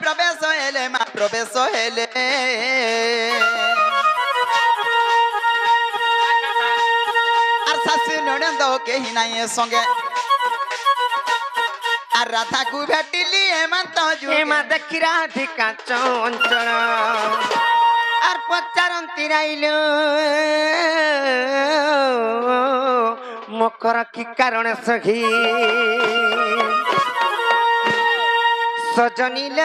प्रवेश हेले माँ प्रवेश हेले আর শাশু ননদ কেহি নাই সঙ্গে আর রাধাকু ভেটিলি হেমন্ত হেমা দেখি রাধিকা চঞ্চল আর পচারন্তি রাইল মকর কি কারণ সখী সজনিল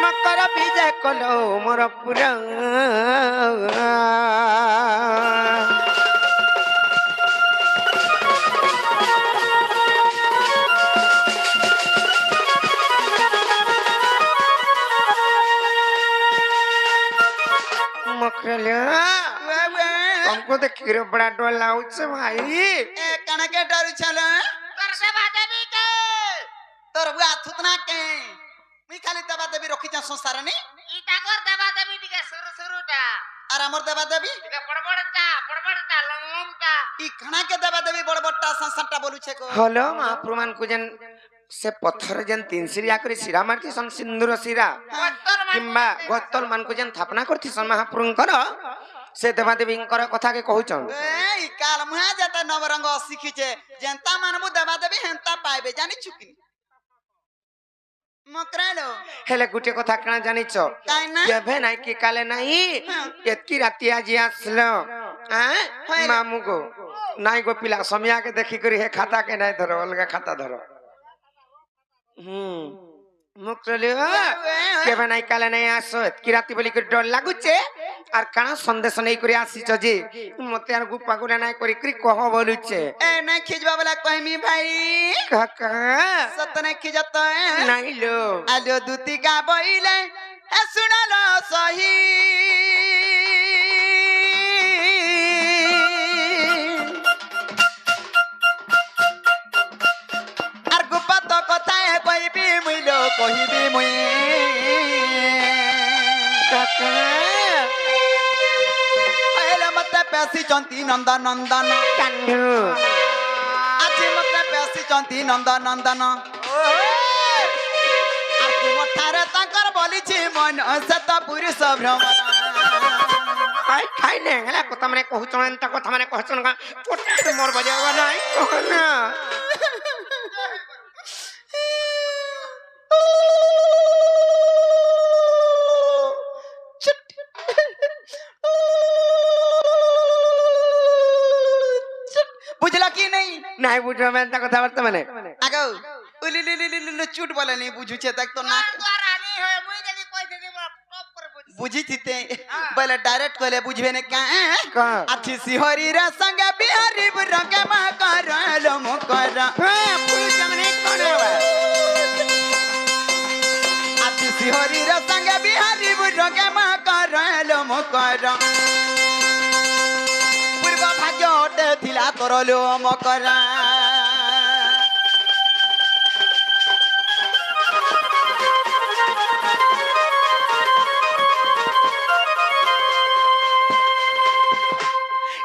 মকর বিজয় কলো মোর পুরা हमको तो खीरो बड़ा डर लाउच भाई ए कनके डरू छल तोर सेवा देवी के तोर बुआ थुतना के मी खाली देवा देवी रखी जा संसार नी इटा कर देवा देवी टिके सुरु सुरुटा আর আমার দেবা দেবী टिके बड़बड़टा लंगलंगटा ই খানা के देवा देवी बड़ बड़टा संसारटा बोलुछे को हलो महाप्रभु मान को जन से पत्थर जन तीन सिरिया करी सिरा मारती सन सिंदूर सिरा पत्थर मान किंबा गोतल मान को जन थापना करती सन महाप्रभुंकर से देवा देवींकर कथा के कहउचन ए इ काल मुहा जता नवरंग शिखिचे जनता मानबु देवा देवी हेंता पाइबे जानि चुकी मकरालो हेले गुटे कथा कणा जानिच काई ना केभे नाइ कि काले नाही एतकी राती आज आसलो हैं मामू को नाइ गो पिला समिया के देखि करी हे खाता के नाइ धरो अलगा खाता धरो मुकरले केभे नाइ काले नाइ आसो एतकी राती बोली के डर लागुचे आर काना संदेश नै करी आसीच जे मते आर गुपा गुना नाइ करी करी कह बोलुचे ए नै खिजबा वाला कहमी भाई काका सत नै खिजत नाइ लो आलो दूती का बइले ए सुनलो सही आर गुपा तो कथा है कहबी मुइलो कहबी मुई काका आइला मते पैसी चंती नंदन नंदन कान्हू आज मते पैसी चंती नंदन नंदन আর তুমঠারে তাঙ্কর বলিছি মন সত পুরুষ ভ্রমণ आई खाई ने हला कथा माने कहउचन एंता कथा माने कहउचन का छोटे मोर बजावा नाइ कहना বুঝলা কি নাই नाइ बुझो में एंता कथा बार्ता माने আগো উলিলিলিলিলি চুট বলে নি বুঝুছে দেখ তো না द्वारा नहीं है मुई जदी कोई देदी टॉप कर बुझ বুঝি থিতে বলে ডাইরেক্ট কইলে বুঝবে না কা का আছি সিহরি রে সঙ্গে বিহারি রঙ্গে মা করলো মুকরা पुलिस माने कोन है আছি সিহরি রে সঙ্গে বিহারি রঙ্গে মা করলো মুকরা পূর্ব ভাগ্য ওটে থিলা করলো মকরা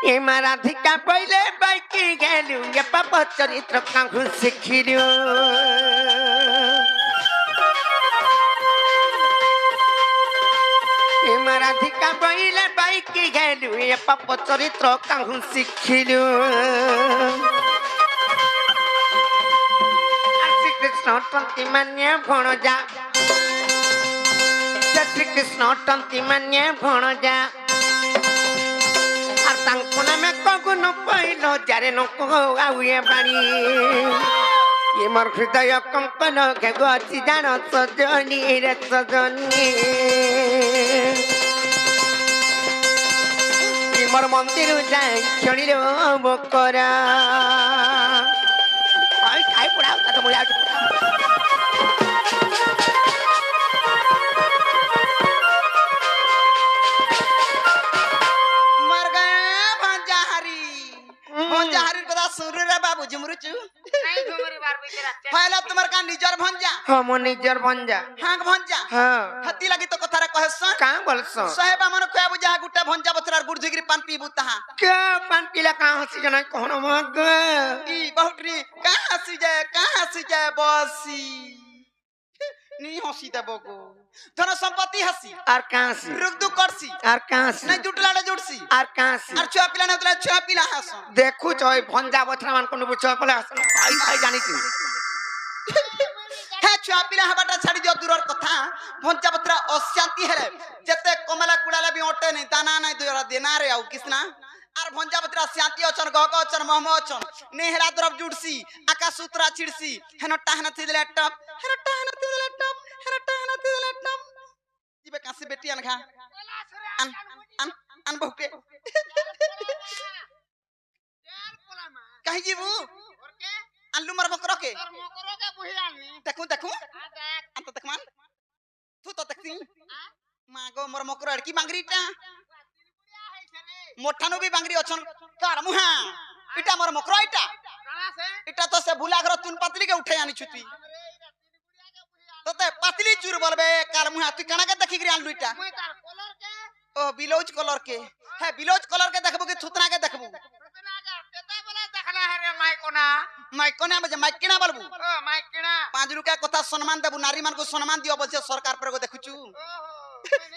ए राधिका पहिले बाइकी गेलु ये पाप चरित्र काहु सिखिलु ए राधिका पहिले बाइकी गेलु ये पाप चरित्र काहु सिखिलु श्री कृष्ण टंती मान्य भणजा श्री कृष्ण टंती मान्य भणजा में कगुन पहिलो जारे नको आउए बाणी ये मोर हृदय कंपन के गछि जान सजनी रे सजनी ये मोर मंदिर जाय छणी रो बकरा आई खाई पड़ाओ त मुया झुमरी रे बाबू झुमरुचु नहीं झुमरी बार হয়লা তোমার কা নিজর ভঞ্জা হ্যাঁ মো নিজর ভঞ্জা হাং ভঞ্জা হ্যাঁ হাতি লাগি তো কথারে কহেছ কাঁ বলছ সাহেব আমার কয়া বুঝা গুটা ভঞ্জা বছরার গুড় ধুগিরি পান পিবু তাহা কে পান পিলা কাঁ হসি জানা কোন মগ ই বহুটরি কাহা হাসি যায় বসি নি হসি দেব গো ধন সম্পত্তি হাসি আর কাঁসি রুক দু করছি আর কাঁসি নাই জুটলাটা জুটছি আর কাঁসি আর ছুয়া পিলা না তোলা ছুয়া পিলা হাস দেখু ওই ভঞ্জা বছরা মান কোন বুঝ কলে আসন ভাই ভাই জানিছি হ্যাঁ ছুয়া পিলা হবাটা ছাড়ি দিও দূরের কথা ভঞ্জা বত্রা অশান্তি হেলে যেতে কমলা কুড়ালে বি ওটে নাই দানা নাই দুরা দেনারে আউ কিসনা আর ভঞ্জা বত্রা শান্তি অছন গগ অছন মহম অছন নে হেলা দ্রব জুড়ছি আকাশ সূত্রা ছিড়ছি হেন টাহনা থিদলে টপ হেন টাহনা থিদলে টপ হেন টাহনা থিদলে টপ জিবে কাছে বেটি আন খা আন আন আন বহুকে কাহি জিবু আনলু মার বকরকে দেখু দেখু আন্ত দেখমান তু তো দেখছি মাগো মোর মকর কি বাংরিটা মোঠানু বি বাংরি অছন কার মুহা এটা মোর মকর এটা তো সে ভুলা ঘর তুন পাতলি কে উঠাই আনি ছুতি তোতে পাতলি চুর বলবে কার মুহা তুই কানাকে দেখি গরি আনলু এটা ও বিলৌজ কলর কে হ্যাঁ বিলৌজ কলর কে দেখবো কি থুতনা কে দেখবো মাইকনা বজে মাইকনা বলবু 5 रुपया কথা সম্মান দেবু নারী মানকু সম্মান দিও বলছে সরকার পরে দেখুচু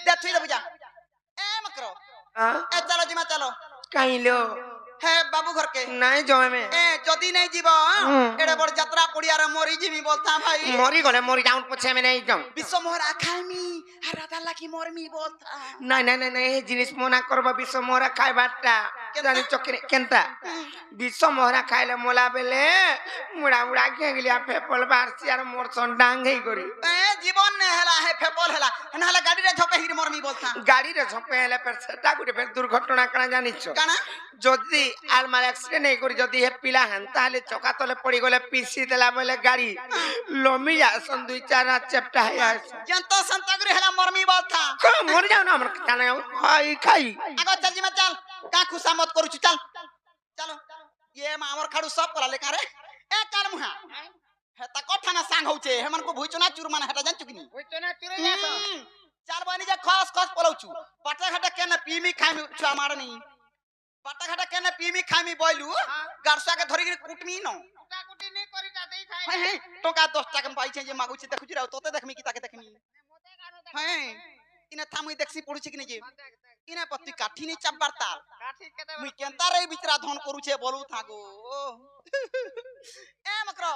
দে থুই দেবু যা এ মকর এ চলো জিমা চলো কাইলো হ্যাঁ বাবু ঘর কে নাই জমে মে এ যদি নাই জীব এড়ে বড় যাত্রা পড়িয়ার মরি জিমি বলতা ভাই মরি গলে মরি যাউন পছে আমি নাই যাও বিশ্ব মোহরা খাইমি আর রাধা লাগি মরমি বলতা নাই নাই নাই নাই এই জিনিস মনা করবা বিশ্ব মোহরা খাইবারটা জানি চকরে কেনতা বিশ্ব মোহরা খাইলে মোলা বেলে মুড়া মুড়া কে গলিয়া ফেপল বারছি আর মোর সন ডাং হেই করি এ জীবন নে হেলা হে ফেপল হেলা নাহলে গাড়ি রে ঝপে হির মরমি বলতা গাড়ি রে ঝপে হেলে ফের সেটা গুটে ফের দুর্ঘটনা কানা জানিছ কানা যদি আলমার অ্যাক্সিডেন্ট এই করি যদি হে পিলা হেন তাহলে চকা তলে পড়ি গলে পিসি দেলা বলে গাড়ি লমি যাসন 2-4 রাত চেপটা হই আস জন্ত সন্তগরি হেলা মরমি বলতা মরে যাও না আমার জানা খাই খাই আগো চল জিমা চল কা খুশামত করুছু চল চলো ये मा हमर खाडू सब कला ले कारे ए काल मुहा हेता कठाना सांग होचे हेमन को भुइचना चुरमान हेता जान चुकिनी चार बानी जे खस खस पलौचु पाटा घाटा केने पीमी खाइमी छुआ मारनी पाटा घाटा केने पीमी खाइमी बइलु गारसा के धरि कुटमी न हाय हाय टका 10 टाका पाइ छे जे मागुची देखुची राव तोते देखमी की ताके देखमी हाय इने थामुई देखसी पडुची कि नै जे इने पत्ती काठी नि चापबार ताल मुई केनता रे बिचरा धन करूछे बोलू थागो ए मकरा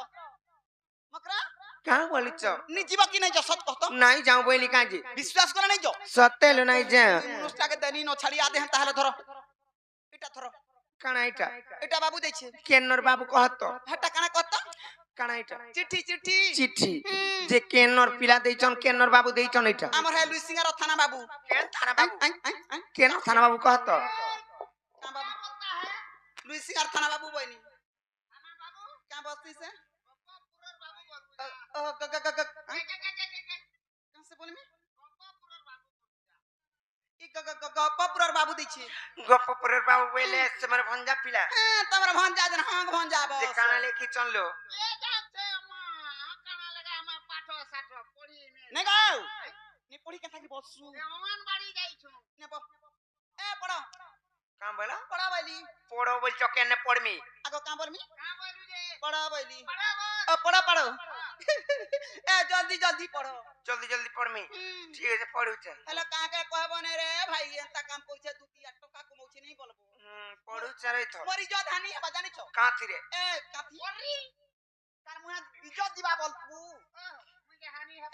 मकरा का बोलिच नी जीवा की नै जो सत कहतो নাই যাও বইলি কাজি विश्वास करे नै जो সতেলো নাই যা মনুষ্টা के देनी न छाड़ी आदे हम ताहले धरो इटा धरो কানা এটা इटा बाबू देछे কেনর বাবু কহত हटा काना कहतो কানা এটা चिट्ठी चिट्ठी চিঠি যে কেনর পিলা দেইছন কেনর বাবু দেইছন এটা हमर है लुई सिंगर थाना बाबू কেন থানা বাবু आई কেন থানা বাবু কহত का बाबू लुई सिंगर थाना बाबू बइनी थाना बाबू क्या बस्ती से ग ग ग ग कहां से बोली मैं ई ग ग ग गप्पपुरर बाबू दैछे গপ্পপুরের বাবু বইলে তোমার ভঞ্জা পিলা तमरा भंजा जन हां भंजा যে बस কানা লেখি চললো ने गाओ ने पढ़ी कथा की बसु ने ब ए पढ़ो কাম বলা पढ़ा बैली পড়ো বলছো কেন পড়মি आगो का बोलमी पढ़ा बैली ओ पढ़ो पढ़ो ए जल्दी जल्दी पढ़ो জলদি জলদি পড়মি ঠিক আছে পড়ুছে हेलो का के कहबो ने रे भाई एंता काम कइছে 2-3 টাকা কমাউছে নাই বলবো পড়ুছে রে তো मरी जो धानी है बजानी छो কাঁতি রে ए काथी तार मुहा इज्जत दिबा बोलबू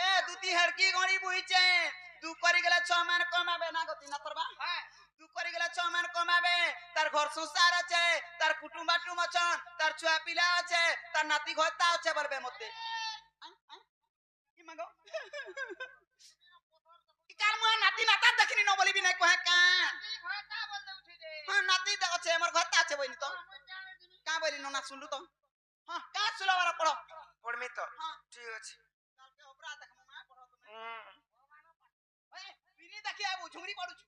ए दुती हड़की गणी बुइचे दू करी गेला 6 मान कमाबे ना गति ना तरबा दू करी गेला 6 मान कमाबे तार घर संसार আছে तार कुटुंब बाटुम अछन तार छुआ पिला আছে तार नाती घोता আছে বলবে মতে কি মাগো ই কাল মুয়া নাতি নাতা দেখিনি ন বলিবি নাই কহে কা हां नाती আছে हमर ঘোতা আছে বইনি তো কা বলি না শুনলু তো हां का सुला वाला पढ़ो পড়মি তো हां ঠিক আছে काल के ओपरा देखमु मा पढ़ो तुमे ए बिनी देखि आबू झुंगरी पडुछु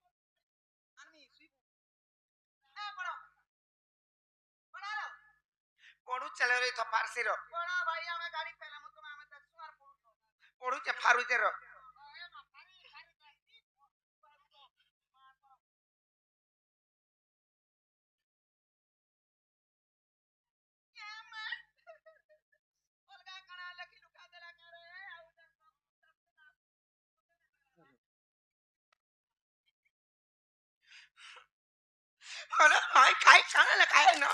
आनमी सुइबू ए पढ़ो पढ़ा ପଢୁ ଚାଲ ରେ ତ ପାର୍ସିର ପଢୁ ଚେ ଫାରୁଚେ ର अरे भाई काय खाना काय ना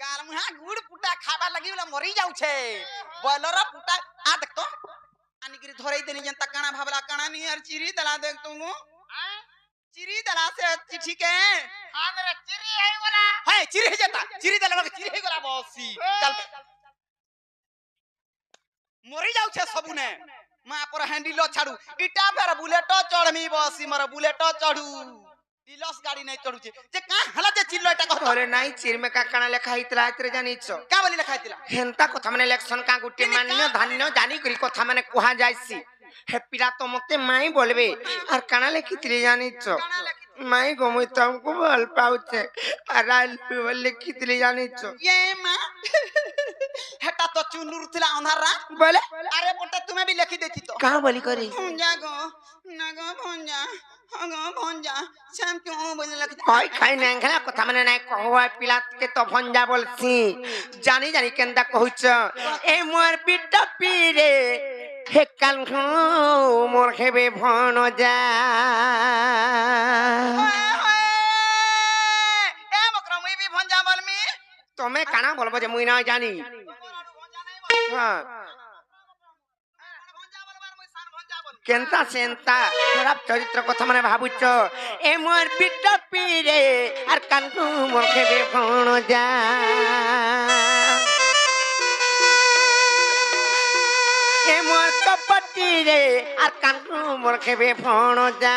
काल मुहा गुड़ पुटा खाबा लगी बोला मरी जाऊ छे बॉयलर पुटा आ देख तो आनी गिरी धरई देनी जनता काना भाबला काना नी यार चिरी दला देख तुमु चिरी दला से चिठी के आंध्र चिरी है बोला है चिरी है जता चिरी दला चिरी है गोला बसी चल मरी जाऊ छे सबुने मां पर हैंडल छाड़ू इटा फेर बुलेट चढ़मी बसी मर बुलेट चढ़ू इलस गाड़ी नहीं चढ़ू छे जे का हला जे चिल्लो एटा कहतो अरे नहीं चिर में का काना लेखा हितला इतरे जानी छ का बोली लिखा हैतिला हेंता कथा माने इलेक्शन का गुटे मान्य धान्य जानी करी कथा माने कुहा जायसी हे पिरा तो मते माई बोलबे और काना लेखितले जानी छ माई गमई तुमको भल पाउछे अराल लेखितले जानी छ ये मां हेटा तो चुनुर थिला अंधारा बोले अरे पोटा तुम्हें भी लिखी देती तो कहां बोली करी भंजा गो नगो भंजा हगो भंजा शाम क्यों बोले लगता हाय खाई नेंगला कथा माने नाही कहवा पिला के तो भंजा बोलसी जानी जानी केंदा कहउछ ए मोर बिट्टा पीरे हे काल मोर हेबे भन जा ए मकरा मुई भी भंजा बोलमी तमे काना बोलबो जे मुई ना जानी हां केंता सेंता खराब चरित्र कथा माने भाबुछ ए मोर बिट्टा पीरे आर कानकु मोर हेबे भन जा ए मोर कपटी रे आर कानकु मोर हेबे भन जा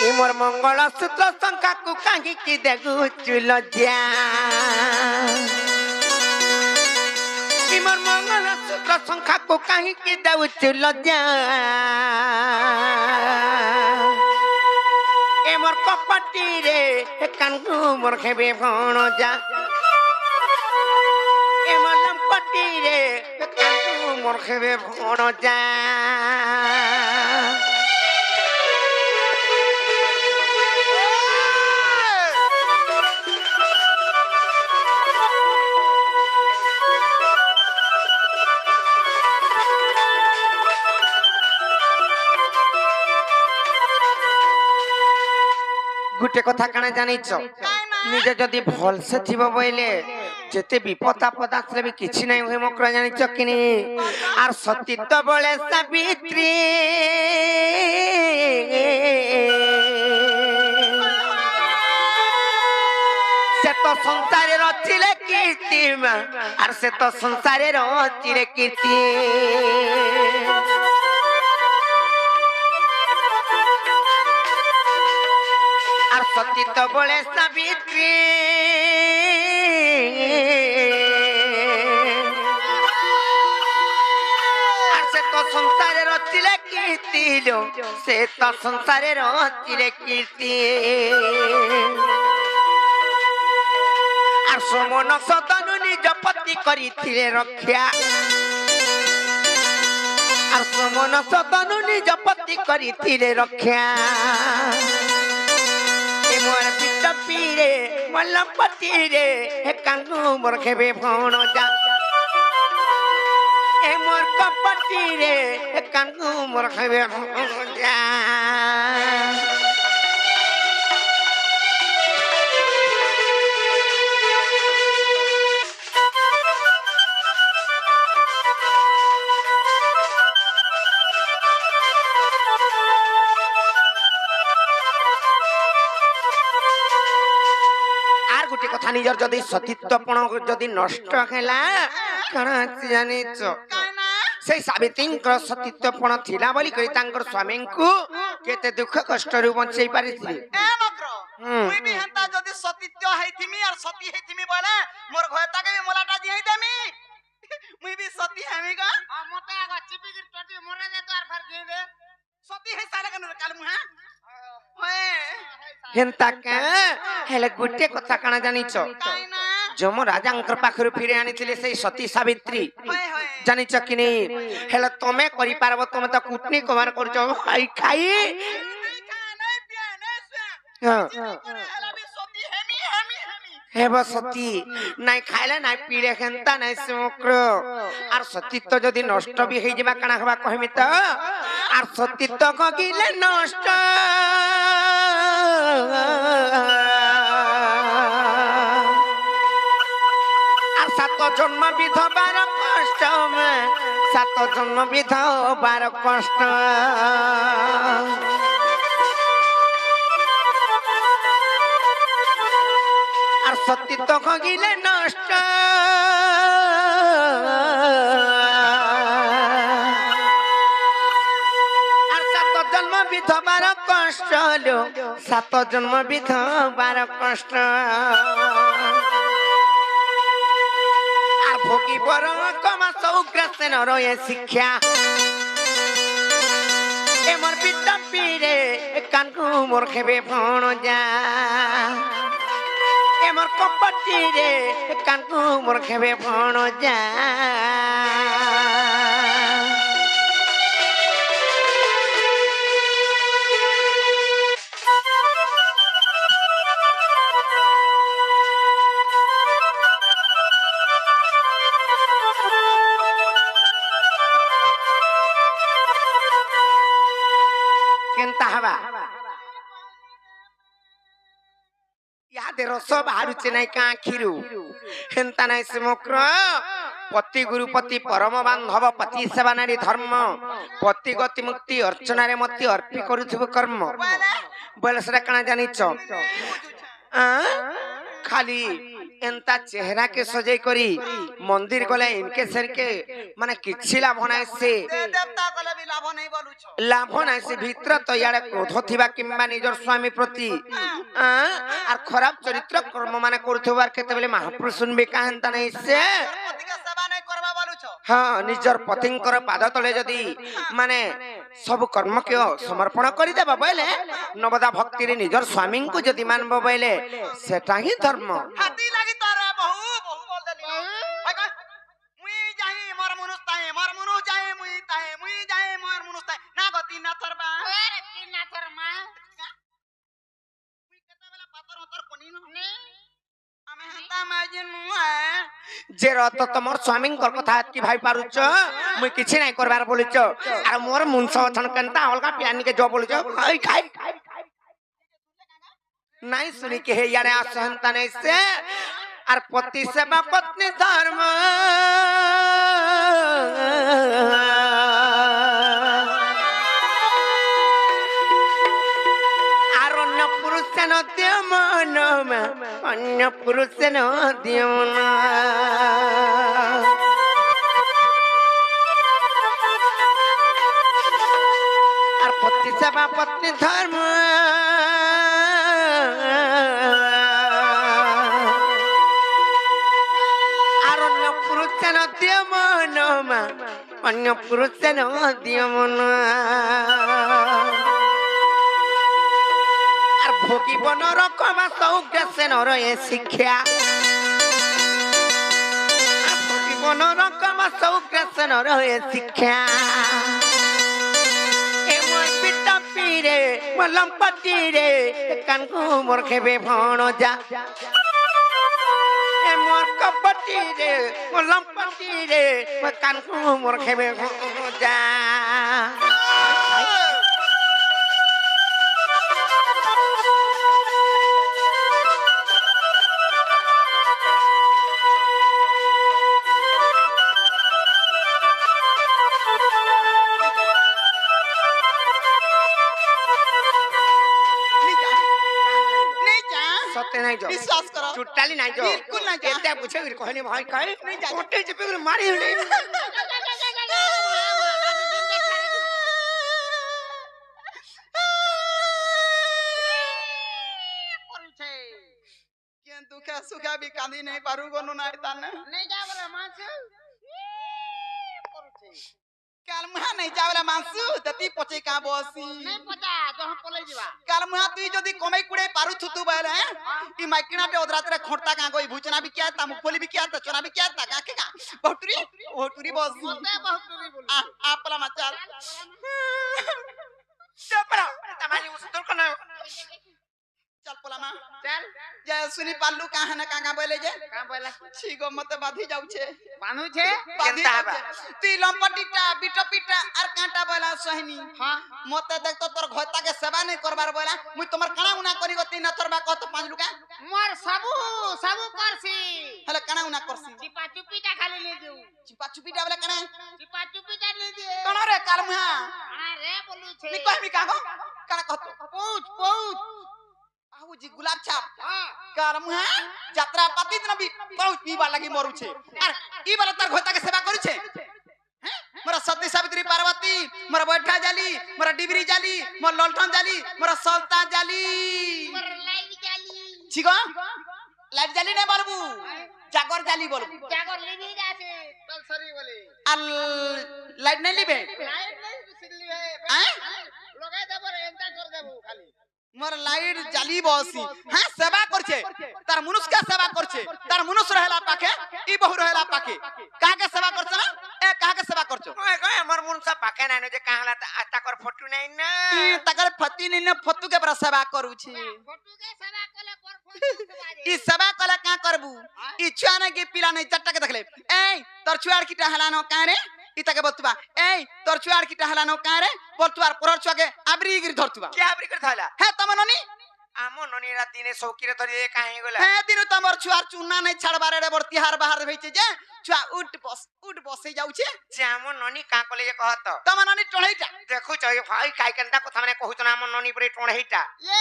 ए मोर मंगल सूत्र शंका को कांगी की देगु चुल जा ए मोर मंगल सूत्र शंका को कांगी की देगु चुल जा ए मोर कपटी रे कानकु मोर हेबे भन जा ए मोर लंपटी रे कानकु मोर हेबे भन जा गुटे कथा काना जानी छ निजे जदी भल से थिबो बोइले जेते विपद आपद आसले भी किछि नै होय मकरा जानी छ किनी आर सतीत्व बोले सावित्री से तो संसारे रथिले कीर्ति आर से तो संसारे रथिले कीर्ति सतीत्व बोले सावित्री से तो संसारे रचिले कीर्ति से तो संसारे रचिले कीर्ति आर समन सदनु निज पति करिथिले रक्षा आर समन सदनु निज पति करिथिले रक्षा मोर पिता पीरे मल्ला पति रे हे कांगू मोर खेबे भण जा ए मोर कपति रे हे कांगू मोर खेबे भण जा कथा निजर जदि सतीत्वपण जदि नष्ट हैला कण जानी छ से सावित्रींकर सतीत्वपण थिला बोली करी तांकर स्वामी को केते दुख कष्ट रु बंचै पारिथि ए मग्र मुई भी हंता जदि सतीत्व ସତ୍ୟ ହେଇଥିମି ଆର ସତୀ ହେଇଥିମି ବୋଲେ ମୋର ଘରେ ତାକେ ବି ମୋଲାଟା ଦିଇ ଦେମି ମୁଇ ବି ସତୀ ହେମି ଗ মতে আগ চিপিকি টটি মরে দে তো আর ফের দিয়ে দে ସତୀ ହେଇ ସାରେ কেন কাল মুহা হয়ে হেন্তা কে হেলে গোটে কথা কানা জানিছ কাই না যম রাজাঙ্কর পাখরু ফিরে আনিছিলে সেই সতী সাবিত্রী হয় হয় জানিছ কি নি হেলে তুমি করি পারবো তুমি তো কুটনি কমার করছ খাই খাই হ্যাঁ হেব সতী নাই খাইলে নাই পিলে হেন্তা নাই শুক্র আর সতীত্ব যদি নষ্ট বি হয়ে যাবা কানা হবা কহিমি তো আর সতীত্ব গিলে নষ্ট আর সাত জন্ম বিধবার কষ্ট সাত জন্ম বিধবার কষ্ট আর সতীত্ব গিলে নষ্ট আর সাত জন্ম বিধবার কষ্ট সাত জন্ম বিধবার কষ্ট আর ভোগী বর কমা সৌগ্রাসেন রয়ে শিক্ষা এমর পিতা পীরে কানকু মোর খেবে ফণ যা এমর কপটি রে কানকু মোর খেবে ফণ যা কেনতা হবা ইয়াদে রস বাহারুছে নাই কাঁখিরু হেন্তা নাই সমগ্র পতি গুরুপতি পরম বান্ধব পতি সেবা নারী ধর্ম পতি গতি মুক্তি অর্চনারে মতি অর্পি করুথিব কর্ম বলে সেটা কানা জানিছ খালি এন্তা চেহারা কে সজাই করি মন্দির গলে ইনকে সেরকে মানে কিছু লাভ নাই সে দেবতা কলে বি লাভ নাই বলুছ লাভ নাই সে ভিতর তো ইয়াড়ে ক্রোধ থিবা কিংবা নিজর স্বামী প্রতি আর খারাপ চরিত্র কর্ম মানে করুথবার কেতেবেলে মহাপুরুষ শুনবে কাহেন্তা নাই সে পতিকে সেবা নাই করবা বলুছ হ্যাঁ নিজর পতিঙ্কর পাদ তলে যদি মানে সব কর্মকে সমর্পণ করে দেবা বলে নবদা ভক্তিরে নিজর স্বামীকে যদি মানব বলে সেটা হি ধর্ম হাতি লাগি তোর বহু বহু বল দেলি মুই যাই মোর মনুষ তাই মোর মনুষ যাই মুই তাই মুই যাই মোর মনুষ তাই না গতি না তোরবা ওরে কি না তোর মা মুই কেতেবেলা পাতর তোর কোনি নে আমি হাতা মাজিন মুয়া যে রত তোমার স্বামীঙ্কর কথা কি ভাই পারুছ মুই কিছু নাই করবার বলিছ আর মোর মুনস অছন কেনতা অলগা পিয়ানিকে জ বলিছ খাই খাই নাই শুনি কে হে ইয়ারে আসহন্তা নাই সে আর পতি সেবা পত্নী ধর্ম আর অন্য পুরুষ নদীয় মন অন্য পুরুষ নদীয় মন আর পতি সেবা পত্নী ধর্ম আর অন্য পুরুষ নদীয় মন অন্য পুরুষ নদীয় মন আর ভোগিব নরকমা সৌগ্রাসে নরয়ে শিক্ষা আর ভোগিব নরকমা সৌগ্রাসে নরয়ে শিক্ষা এমন পিতা পীরে মলম্পতি রে কানকু মোর খেবে ভণ যা এমন কপটি রে মলম্পতি রে কানকু মোর খেবে ভণ যা সত্যি নাই যাও বিশ্বাস কর চুটালি নাই যাও বিলকুল নাই যাও। এটা বুঝে কহনি ভয় কয় नहीं जा। কোটে চেপে মারি হলে के दुखे सुखे भी कांदी नहीं पारू गोनु ना ताने नहीं जावला मानसु करूछे काल मुहा नहीं जावला मानसु तती पचे का बसी नहीं पता तो हम पले जीवा काल मुहा तुई जदी कमाई कुड़े पारू थुतु बेले ई माइकिनाटे ओदरातरे खोटता का गई भुचना भी क्या ता मुखोली भी क्या ता चना भी क्या ता का के का बहुटुरी बसी मते बहुत दूरी बोल आपला मचाल चपरा तमानी उस तो कना चल पोलामा चल जय सुनी पालू कहां ना कागा बोले जे का बोला छी गो मते बाधी जाउ छे बानु छे बाधी केनता बा ती लंपटीटा बिटपीटा आर कांटा बोला सोहनी हां मते देख तो तोर घोता के सेवा नहीं करबार बोला मुई तोमर काना उना करी गती न तोरबा कहत पांच लुका मोर सबु करसी हले काना उना करसी चिपा चुपीटा खाली ले जाऊ चिपा चुपीटा बोले काना चिपा चुपीटा ले दे कोन रे काल मुहा अरे बोलू छे नी कहबी कागो काना कहत पहुंच आउ जी गुलाब छाप हां काल मुहा यात्रा पाती दिन भी बहुत पीबा लगी मरु छे आर ई वाला तार घोता के सेवा करू छे हैं मोरा सती सावित्री पार्वती मोरा बैठा जाली मोरा डिबरी जाली मोर ललठन जाली मोरा सल्ता जाली मोर लाइट जाली छिगो लाइट जाली नहीं बोलबू जागर जाली बोलबू जागर लिबी जासे तल सरी बोले आल लाइट नहीं लिबे लाइट नहीं सिल्ली हैं? लगाय देबो रे एंता कर देबो खाली मोर लाइट जाली बसी हां सेवा करछे तार मनुष्य का सेवा करछे तार मनुष्य रहेला पाके ई बहु रहेला पाके काहा के सेवा करछ ना ए काहा के सेवा करछो ओए गए हमर मुन सब पाके ना जे काहला आता कर फोटो नहीं ना ई तकर फती ने फतू के बरा सेवा करू छी फोटो के सेवा कले पर फोटो सेवा दे ई सेवा कला का करबू ई छुआ ने के पिला नहीं चट्टा के देखले ए तोर छुआर की टहला न का रे ई तके बतुबा ए तोर छुआर की टहला न का रे बतुआर परर छुआ के आबरी गिर धरतुबा क्या आबरी कर थाला हे तमननी आमो ननी रात दिने सौकीरे धरि काहे गेला हे दिनु तमर छुआर चुन्ना नहीं छड़बारे रे बरती हार बाहर भइचे जे छुआ उठ बस जाउ छे जे आमो ननी का कले जे कहत तमननी टळैटा देखु छ भाई काय केनता कथा माने कहू तना आमो ननी परे टोणहीटा ये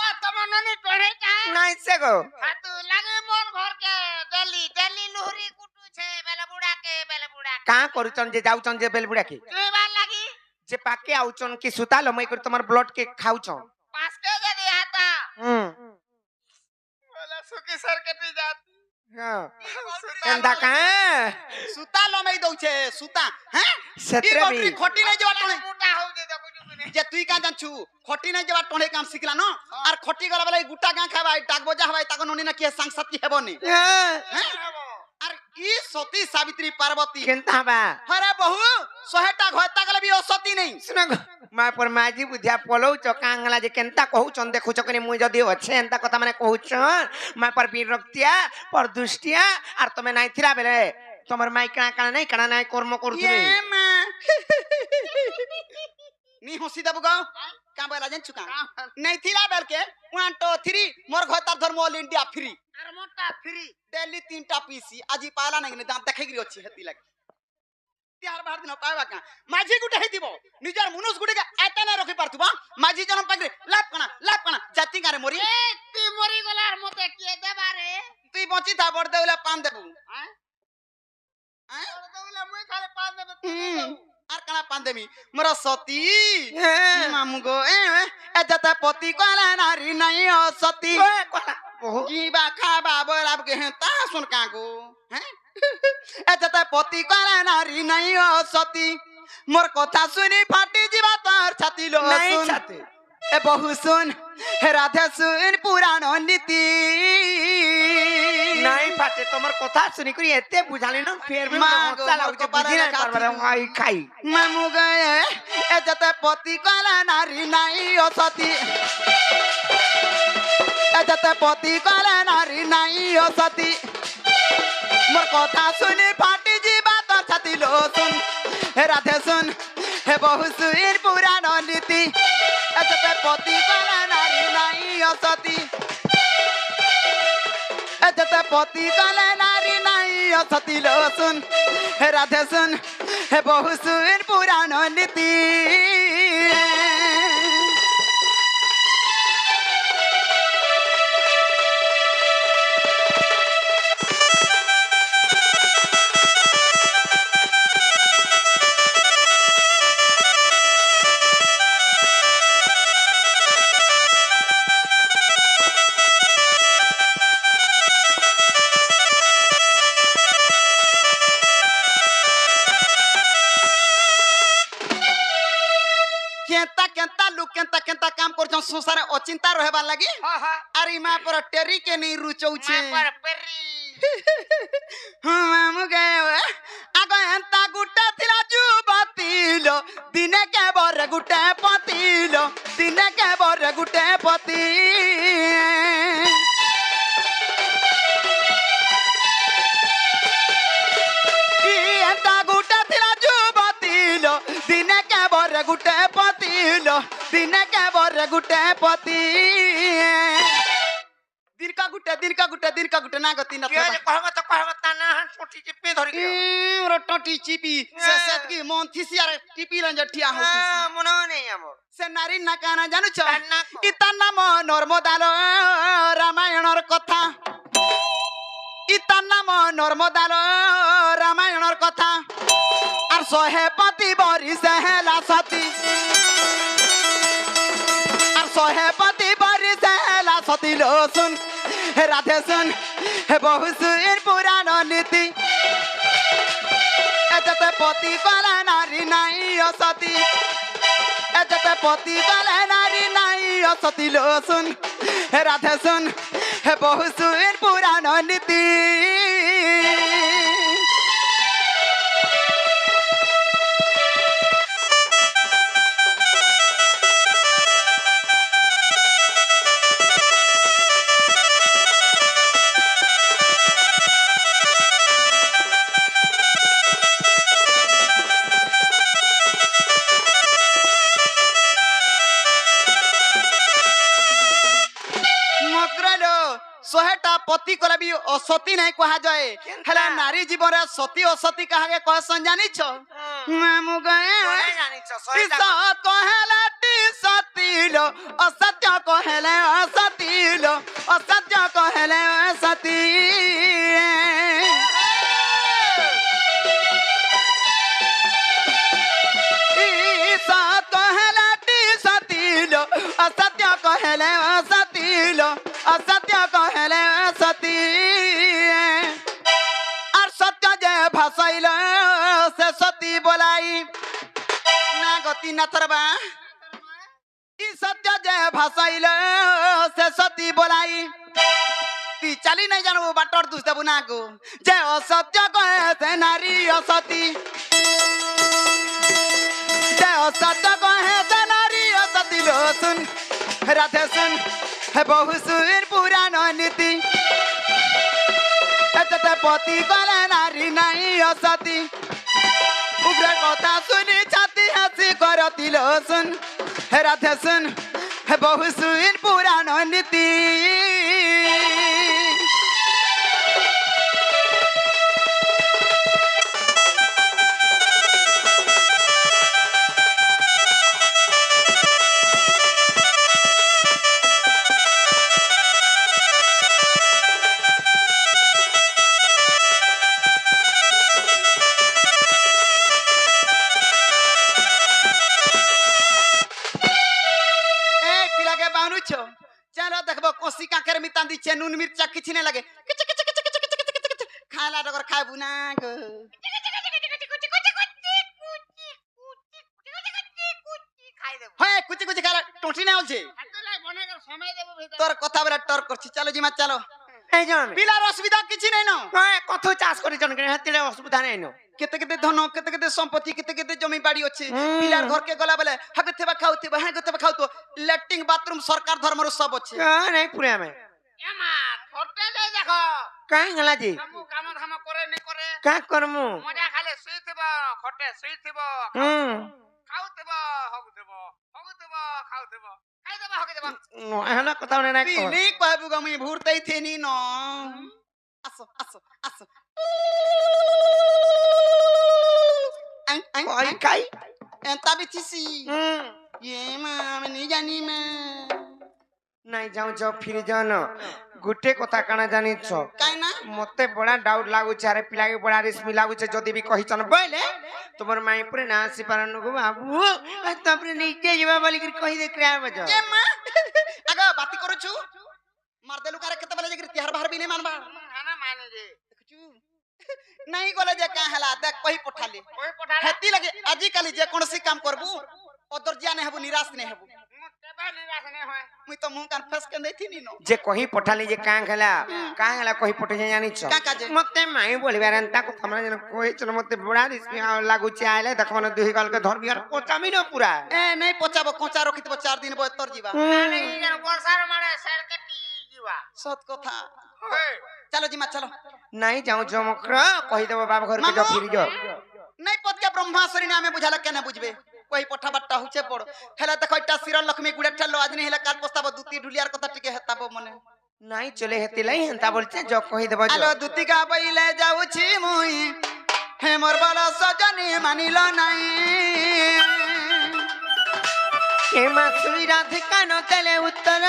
बात मननी टोहे का नहीं से गो हातु लागे मोर घर के डेली लोहरी कुटू छे बेले बुढ़ा का करूचन जे जाउचन जे बेलबुड़ा के तुई बार लागी जे पाके आउचन की सुता लमई कर तमर ब्लड के खाउचन पास के जदी हाता बोला सुकी सर कटी जात केनता का सुता लमई दउ छे सुता हैं ई सत्र बकरी भी खोटी नहीं जवा टणे मोटा हो जे देखो जुने जे तुई का जानछु खोटी नहीं जवा टणे काम सिखला न आर खोटी गला वाला गुटा का खाबाई डाक बजा हवाई ताको नोनी न के संग साथी हेबनी हैं आर ई सती सावित्री पार्वती केनता बा अरे बहु सोहेटा घोता गले भी ओ सती नहीं सुन मा पर माजी बुधिया पलौ च कांगला जे केनता कहू चन देखु छ कने मुई जदी अच्छे एंता कथा माने कहू छ मा पर विरक्तिया पर दुष्टिया आर तमे नाइ थिरा बेले तमर माई काना नहीं काना नहीं कर्म करू ये तुनी मां नी हसी दब गो का बोला जन चुका नहीं थिला बेल के 1 2 3 मोर घोता धर्म ऑल इंडिया फ्री अरे मोटा फ्री डेली 3टा पीसी आजी पाला नहीं दाम देखै गिरी अछि हेती लाग त्यार बाहर दिन पावा का माझी गुटे हे दिबो निजर मनुष्य गुटे के आता ना रखि पारथुबा माझी जन पागरे लाप कना जाति गारे मोरी ए ती मरी गलार मते के देबा रे तुई बंची था बड़ देउला पान देबू हैं हैं और देबला मुई खाली पान देबे तू आर कना पान देमी मोर सती मामू गो ए जता पति कोला नारी नहीं हो सती ओए कोला बहु जीवा खाबा बोलाब के हैं ता सुन का गो हैं ए जता पति कोला नारी नहीं हो सती मोर कथा सुनी फाटी जीवा तार छाती लो नहीं सुन छाती ए बहु सुन हे राधे सुन पुराण नीति नहीं फाटे तमर कथा सुनी करी एते बुझाली न फेर भी माँ मसा गो, लागु मोर बुझी नहीं कपारे पारबा हाई खाई मामू गए ए जते पति कोला नारी नहीं हो सती ए जते पति कोला नारी नहीं हो सती मोर कथा सुनी फाटी जीवा तो छाती लो सुन हे राधे सुन हे बहु सुन पुराण नीति ए जते पति कोला नारी नहीं हो सती ए जते पति कोला नारी नहीं हो सती लो सुन हे राधे सुन हे बहु सुन पुराण नीति लोग केंता केंता काम करछन संसार अचिंता रहबा लागि हां हां अरे मां पर टेरी के नहीं रुचौ छे मां पर पेरी हम गए आगो एंता गुटा थिला जुबतीलो दिने के बर गुटे पतिलो दिने के बर गुटे पति की एंता गुटा थिला जुबतीलो दिने के बर गुटे पतिलो दिने के बर गुटे पति दिन का गुटे ना गति न के कहबत ना छोटी चिप्पी धरि के रोटी चिपी से सेत की मन थिसियार टिपी लन जठिया होती मनो नहीं हमर से नारी ना काना जानू छ काना को। इता नाम नर्मदार रामायणर कथा इता नाम नर्मदार रामायणर कथा আর সহে পতি বরিছে হেলা সতী আর সহে পতি বরিছে হেলা সতী লো শুন হে রাধে শুন হে বহু সুর পুরাণ নীতি এতে পতি কলে নারী নাই অসতী এতে পতি কলে নারী নাই অসতী লো শুন হে রাধে শুন হে বহু সুর পুরাণ নীতি शहेटा पति कले भी असती नहीं कहा जाए हेला नारी जीवन रे सती असती कहा कहसन जानी छ मामू गए जानी छ सत कहला टी सती लो असत्य कहले असती लो असत्य कहले असती सत कहला टी सती लो असत्य कहले असती लो असत्य कहले सती और सत्य जे भाषाइल से सती बोलाई ना गति न थरबा ई सत्य जे भाषाइल से सती बोलाई ती चली नहीं जानबो बाटर दुस देबु ना को जे असत्य कहे से नारी असती जे असत्य कहे से नारी असती लो सुन राधे सुन हे बहु सुर पुराण नीति एते पति कले नारी नहीं असती उग्र कथा सुनी छाती हसी करती लो सुन हे राधे सुन हे बहु सुर पुराण नीति चलो देखबो कोसी काकर मितान दी नून मिर्चा किछ ने लगे खाला डगर खाबू ना गो हाय कुछ कुछ खाला टोटी ने होल छे तोर कथा बेला टर करछि चलो जिमा चलो ए जान पिलार असुविधा किछ नै न हाय कथो चाष करि जन के हतिले असुविधा नै न केते केते धन केते केते संपत्ति केते केते जमी बाड़ी अछि पिलार घर के गला बेले हगे थेबा खाउते हां गते खाउ तो लैट्रिन बाथरूम सरकार धर्म रो सब अछि नहीं पुरे में एमा छोटे ले देखो काई गला जी हमु काम धाम करे नै करे का करमु मजा खाले सुइतबो खटे सुइतबो खाउतबो हगुतबो खाउतबो खाइतबो हगुतबो एहना कथा नै पी नहीं कहबु गमी भूरतै थेनी न आसो आसो आसो आई काई एंता बिथिसी ये मैं नहीं जानी मैं नहीं जाऊ जाओ फिर जानो गुटे कथा काना जानी छ काई ना मते बड़ा डाउट लागु छ अरे पिला के बड़ा रिस्क लागु छ जदी भी कहि छन बोले तुमर माई पुरे ना आसी पारन को बाबू तपरे नीचे जीवा बोली कर कहि दे क्रिया बजा ए मां आगा बाती करू छु मार देलु करे केते बेले जे तिहार बाहर भी नहीं मानबा खाना माने जे देखछु नहीं गले जे का हला देख कहि पठाले कोई पठाला हेती लगे आजि काली जे कोनसी काम करबू अदर जिया नहीं हेबू निराश नहीं हेबू मुई तो मुंह कान फस के नहीं थी नो जे कहीं पठाली जे कां खेला कहीं पठे जे जानी छ का काजे मते माई बोलबे रंता को हमरा जन कोई चल मते बड़ा रिस्क लागु चाले देखमन दुही गल के धर बिहार कोचामी न पूरा ए नहीं पचाबो कोचा रखितबो 4 दिन बो तर जीवा सत कथा चलो जीमा चलो नहीं जाऊं जमकर कहि देबो बाबा घर के जो फिर जो नहीं पद के ब्रह्माश्वरी नामे बुझाला केने बुझबे कोई पठा बट्टा हुचे पड़ हेला देखो इटा सिर लक्ष्मी गुडे ठलो आज नहीं हेला काल पस्ताब दुती ढुलियार कथा टिके हेताबो मने नहीं चले हेती लई हंता बोलचे जो कहि देबो हेलो दुती का बइले जाउछि मुई हे मोर बाला सजनी मानिलो नाही के मासुई राधिका न तेले उत्तर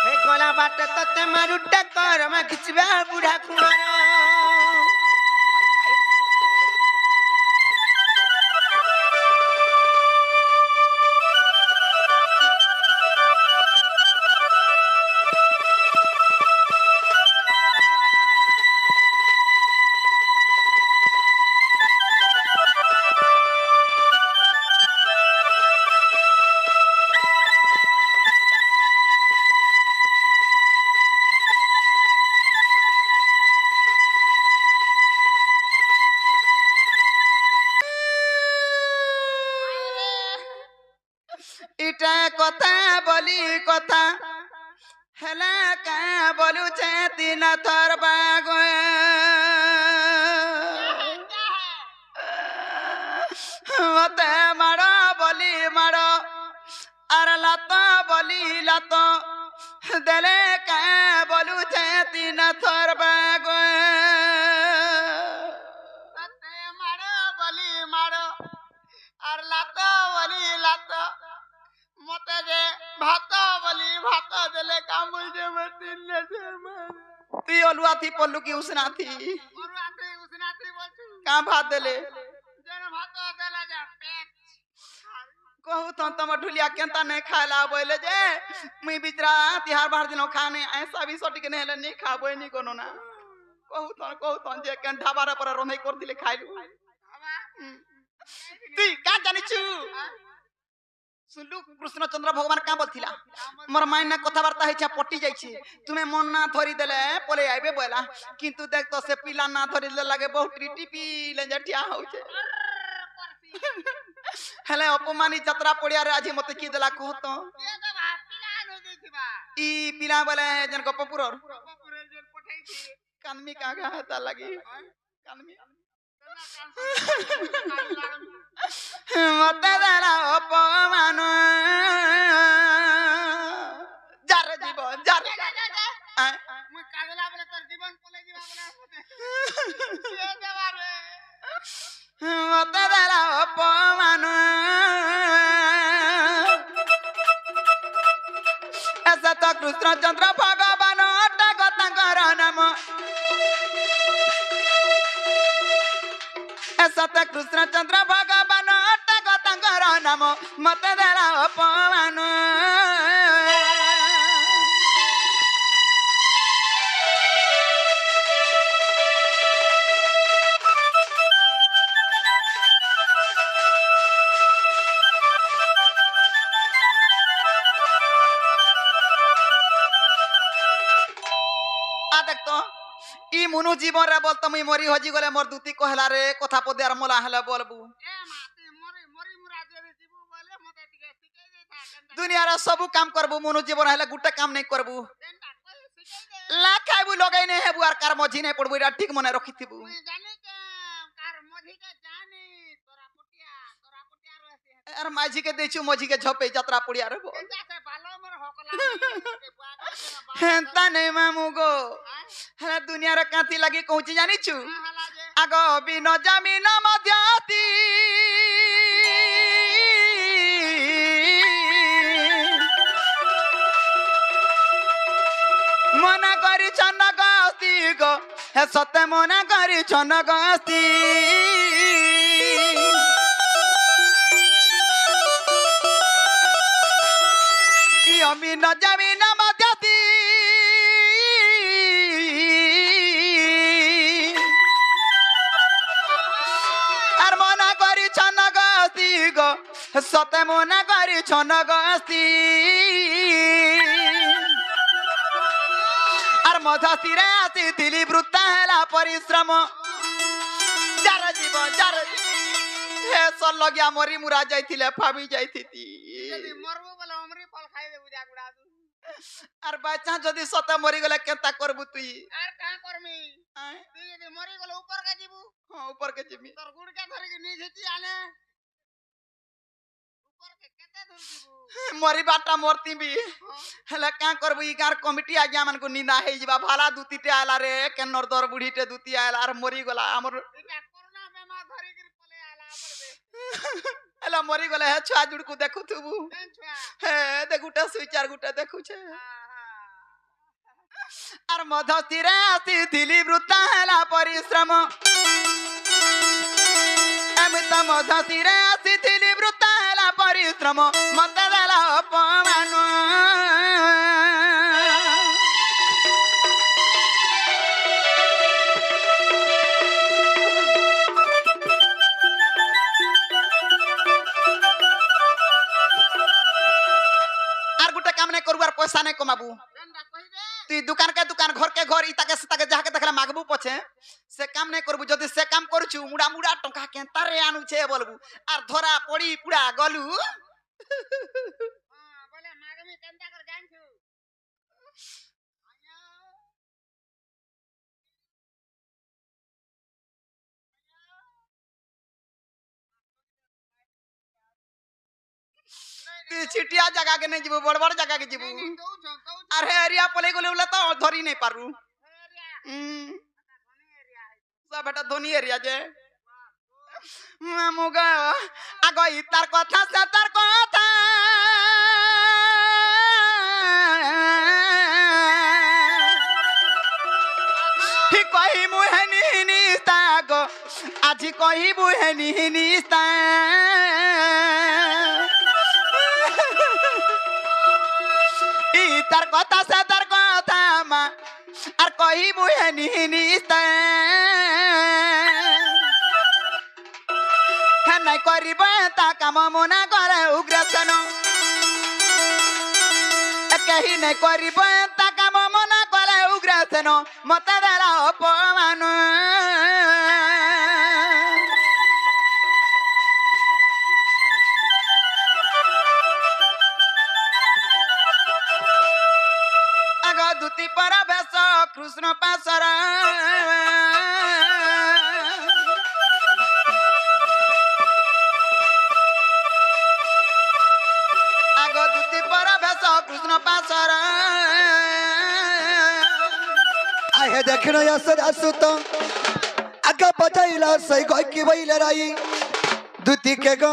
हे गोला बाट तते मारुटा कर मा खिचबा बुढ़ा कुमार इटा कथा बोली कथा हेला का बोलू छे तीन थर बागो मते मारो बोली मारो आर लात बोली लात देले का बोलू छे तीन थर बागो मते मारो बोली मारो आर लात बोली लात मते जे भात बोली भात देले काम बुझे मतिन ले जे ती अलुआ थी पल्लू की उसना थी का भात देले जन भात देला जा पेट कहू तो तम ढुलिया केंता नहीं खाला बोले जे मुई बिचरा तिहार बार दिन खाने ऐसा भी सोटी के नहीं नहीं खाबो नहीं कोनो ना कहू तो जे केन ढाबार पर रोंधई कर दिले खाइलु ती का जानि छु सुनलु कृष्णचंद्र भगवान का बोलथिला मोर मायना कथाबार्ता है पट्टी जाइछी तुम्हें मन ना धरी देले पले आइबे बोला किंतु देख तो से पिला ना धरी ले लागे बहुत टीपी ले जटिया होचे हेले अपमानी यात्रा पड़िया रे आज मते की देला कह तो ई पिला बोले जन गपपुर कानमी का हता लगी कानमी मते देला अपमान जार जीव जार मुई कागला बोले तोर जीवन पले जीवा बोले ये देवा रे मते देला अपमान ऐसा तो कृष्णचंद्र भगवान अटक तांकर नाम ऐसा तो कृष्णचंद्र भगवान अटक तांकर नाम मते देला अपमान ई मुनु जीवन रे बोलत मुई मरी हजी गले मोर दूती कहला रे कथा पदे आर मोला हला बोलबू ए माती मरी मरी मुरा जे जीवू बोले मते टिके सिखै दे था दुनिया रे सब काम करबू मुनु जीवन हला गुटे काम नहीं करबू ला खाइबू लगै नै हेबू आर कार मझी नै पड़बू रा ठीक मने रखिथिबू मुई जानि के कार मझी के जानी तोरा पुटिया रहते आर माझी के देछु मझी के झपे यात्रा पुड़िया रे बो से बालो मोर हकला हेंता नै मामू गो हला दुनिया रे कांती लागी कहूची जानी छु आगो बिन जमीन मध्याती मना करी छन गस्ती गो हे सते मना करी छन गस्ती बिन जमीन मध्याती সতে মনে করিছ নগস্তি আর মধুস্থিরে আসিଥିଲି বৃত্তা হেলা পরিশ্রম যার জীবন যার হে সল্লগিয়া মরি মুরা যাইছিলে ভাবি যাইতিতি মরবো বলে অমরি ফল খাই দেবু যা গুড়া আর বাচ্চা যদি সতে মরি গেলে কেনতা করবু তুই আর কা করমি তুই যদি মরি গেলে উপর কা যাবু হ্যাঁ উপর কে জিমি তোর গুড় কে ধরে কি নি যেতি আনে উপর কে কেতে ধর দিবু মরি বাটা মরতি বি হেলে কা করবু ই গার কমিটি আজ্ঞা মানকু নিন্দা হেই ଯିବା ভালা দুতিতে আইলা রে কেনর দর বুড়িতে দুতি আইলা আর মরি গলা আমর এটা করোনা বেমার ধরে কি পলে আলা পড়বে হেলা মরি গলে হে ছুয়া জুড়কু দেখুথুবু কেন ছুয়া হে দে গুটা সুইচার গুটা দেখুছে আর মধুস্থিরে আসিଥିଲି বৃত্তা হেলা পরিশ্রম আমি তো মধুস্থিরে আসিଥିଲି বৃত্তা হেলা পরিশ্রম মতে দেলা অপমান আর গোটে কাম নাই করবার পয়সা নাই কমাবু কেনটা কইবে তুই দোকান ঘর কে ঘর ইতাকে সেতাকে যাহাকে দেখলে মাগবু পছে সে কাম নাই করবু যদি সে কাম করছু মুড়া মুড়া টঙ্কা কেনতারে আনুছে বলবু আর ধরা পড়ি পুরা গলু হ্যাঁ বলে মাগমি কেনটা করে জানছু তুই ছিটিয়া জায়গা কে নাই যাবু বড় বড় জায়গা কে যাবু আর হে এরিয়া পলে গলে বলে তো ধরি নাই পারু সব এটা ধনী এরিয়া যে মুগা আগ ইতার কথা সে তার কথা কহিমু হেনি নিস্তা গো আজি কহিবু হেনি নিস্তা ইতার কথা সে তার কথা মা আর কহিবু হেনি নিস্তা নাই করিব তা কাম মনা করে উগ্রসেন কেহি নাই করিব তা কাম মনা করে উগ্রসেন মতে দেলা অপমান আগ দুতি পর বেশ কৃষ্ণ পাশর আগ দুতি পর বেশ কৃষ্ণ পাশর आहे देखण असर असुत अग पटाईला सै गोयकी बैल राई दुती के ग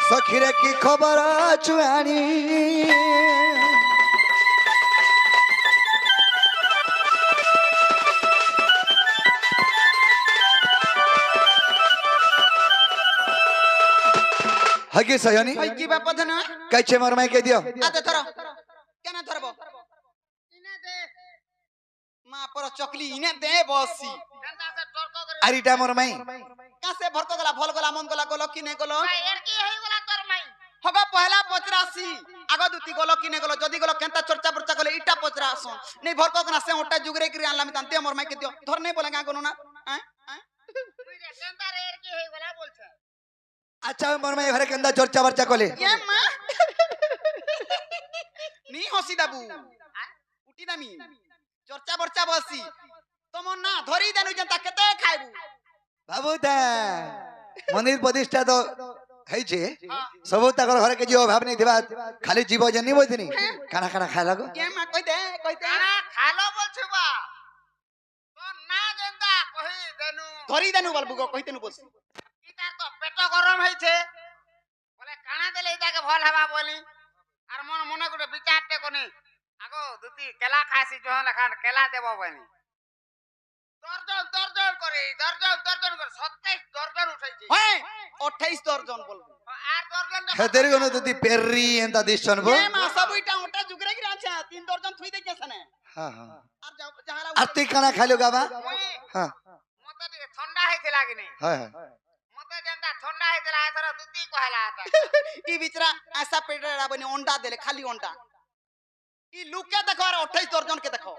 सखीरे की खबर चुआनी हगी सयानी ওই কি বাপ ধন कैचे मर मैं के दियो আতে ধর কেন ধরব ইনা দে মা পর চকলি ইনে দে বসি কেনটা সে তর্ক করে अरिटा मर मैं কাছে ভরক গলা ভল গলা মন গলা গলো কি নে গলো ভাই এর কি হই গলা তোর মাই হগ পহলা পচরাসি আগ দুতি গলো কি নে গলো যদি গলো কেনতা চর্চা পর্চা গলে ইটা পচরাস নেই ভরক না সে ওটা জুগরে কি আনলাম তান্তে মোর মাই কে দিও ধর নেই বলে গা গনো না তুই রে কেনটা রে এর কি হই গলা বলছ अच्छा मर मैं घरे कंदा चर्चा वर्चा कोले এ মা নি হসি দাবু উটি দামি চর্চা বর্চা বসি তোমর না ধরি দেনু জেনতা কেতে খাইবু बाबू ता मंदिर प्रतिष्ठा तो है छे सब ताकर घरे के जीव भाव नहीं दिबा खाली जीव जनी बोदिनी खाना खाना खाय लगो এ মা কই দে আরে খালো বলছ বা তো না জেন্দা কই দেনু ধরি দেনু বলবু গো কইতেনু বসি ইতার তো পেট গরম হইছে বলে কানা দিলে ইতাকে ভাল হবা বলি আর মন মনে করে বিচারতে কোনি আগো দুতি কেলা খাসি যখন লেখান কেলা দেব বলি দর্জন করে 27 দর্জন উঠাইছে হ্যাঁ 28 দর্জন বলবো আর দর্জনটা हेदर गनो दुती पेर्री एंता दिसन बो এ মা সবইটা ওটা জুগরে কি আছে 3 দর্জন থুই দেই গেছনে हां हां আর যাও যাহারা আর তুই খানা খাইলো গাবা মুই हां মতে টিকে ঠান্ডা হইছে ହେଇଥିଲା କି ନାଇଁ हाय हाय ମତେ ଯେନ୍ତା ଥଣ୍ଡା ହେଇଥିଲା ଏଥର ଦୁତି କହିଲା ହେତା ଇ ବିଚରା ऐसा पेटरा बनी अंडा देले खाली अंडा इ लुके देखो और 28 दर्जन के देखो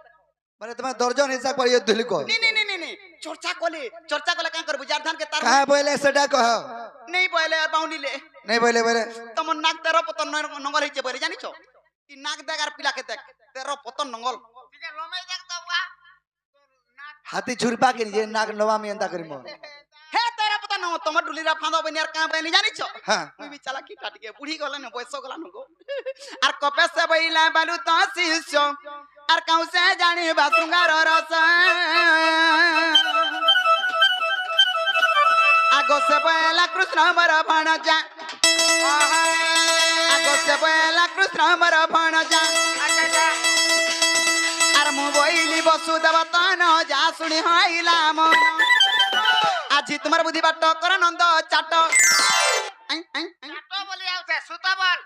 माने तुम्हें दर्जन हिसाब पर ये दिल को नहीं चर्चा कोले का करबु जारधान के तार कहाँ बोले सेटा कह नहीं बोले बाउंडी ले नहीं बोले बोले तम नाक 13 पतन नंगल हिचे बोले जानिछो इ नाक देगार पिला के देख 13 पतन नंगल ଟିକେ ଲମେଇ ଦେख ତ ବୁଆ हाथी छुरपा के जे नाक नवा में अंता करिमो हे 13 पतन न तम डुलीरा फांदो बनियार का बनी जानिछो हां मुई भी चला की काट के बुढ़ी गला न बयस गला न गो आर कपे से बइला बालू तो शिष्य आर काउ से जानी बासुंगार रस आगो से बयला कृष्ण मर भाणजा आगो से बयला कृष्ण मर भाणजा आर मु बइली वसुदेव तन जा सुनी हइला मन आज तुम्हार बुद्धि बाट कर नंद चाट ଚାଟ ବୋଲି ଆଉଛେ ସୁତ ବଲ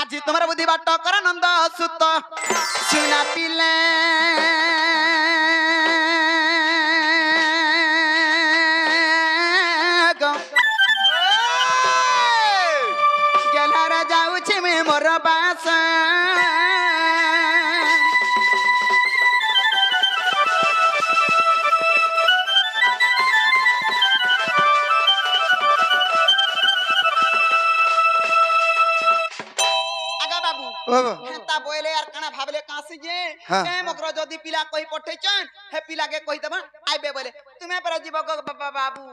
आज तुम्हार बुद्धि बाट कर नंद सुत सुना पिले गेला रा जाउछि में मोर बास हेता बोले यार कना भाबले कासी जे हाँ। ए मकरो जदी पिला कहि पठैछन हे पिला के कहि देबा आइबे बोले तुमे पर जीव गो बाबू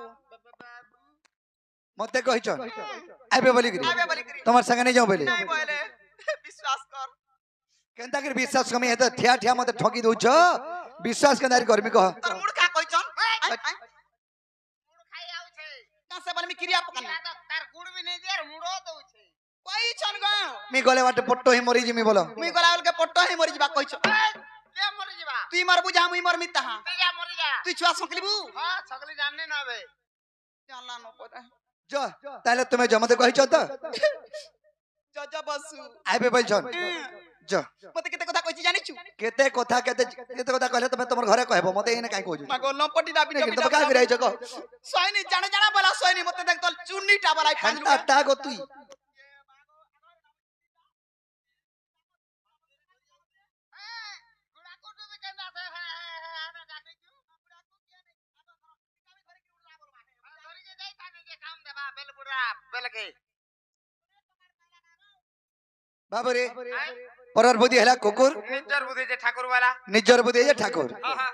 मते कहिछ आबे बोली आइबे करी बोली करी तुम्हार संग नहीं जाओ बोले नहीं बोले विश्वास कर केनता कर विश्वास कमी है तो ठिया ठिया मते ठकी दउछ विश्वास के नारी गर्मी कह तोर मुड़ का कहिछन ଗୁଡ଼ ଖାଇ ଆଉଛେ कासे बोले मी क्रिया पकन ତାର ଗୁଡ଼ ବି ନେଇ ଦିଆର ମୁଡ ଦଉଛେ कहिछन गो मी गले बाटे पट्टो ही मरी जिमी बोलो मुई गलावल के पट्टो हे मरि जिबा कहिछ କେ ମରି ଯିବା तुई मर बुझा मुई मर मिता ତୁ ଯା ମରି ଯା तुई छुआ सकलिबू ହଁ ସगଲି ଜାଣିନି ନା ବେ जानला न पता जो ताले तुम्हें जो मते कहिछ तो जज बसु आबे बोलछन जो मते केते कथा कहिछि जानिछु केते कथा कहले तुम्हें तमर घरे कहबो मते एने काई कहू मागो लंपटी डाबी नहीं तो का गिराई जको सोइनी जाने जाना बोला सोइनी मते देख तो चुन्नी टा बोला हंता ता गो तुई ଗୁଡ଼ା କୋଟୁ ବି କେନ୍ତା ସେ ଆମେ ଡାକିଛୁ ଗୁଡ଼ା କୋ କିଏ ନାହିଁ ଧରିକି ଯାଇତା ନିଜେ କାମ ଦେବା ବେଲ ବୁଡ଼ା ବେଲକେ बाबरे परर बुद्धि हला कुकुर ନିଜର ବୁଦ୍ଧି ଯେ ଠାକୁର ବାଲା निजर बुद्धि जे ठाकुर ହଁ ହଁ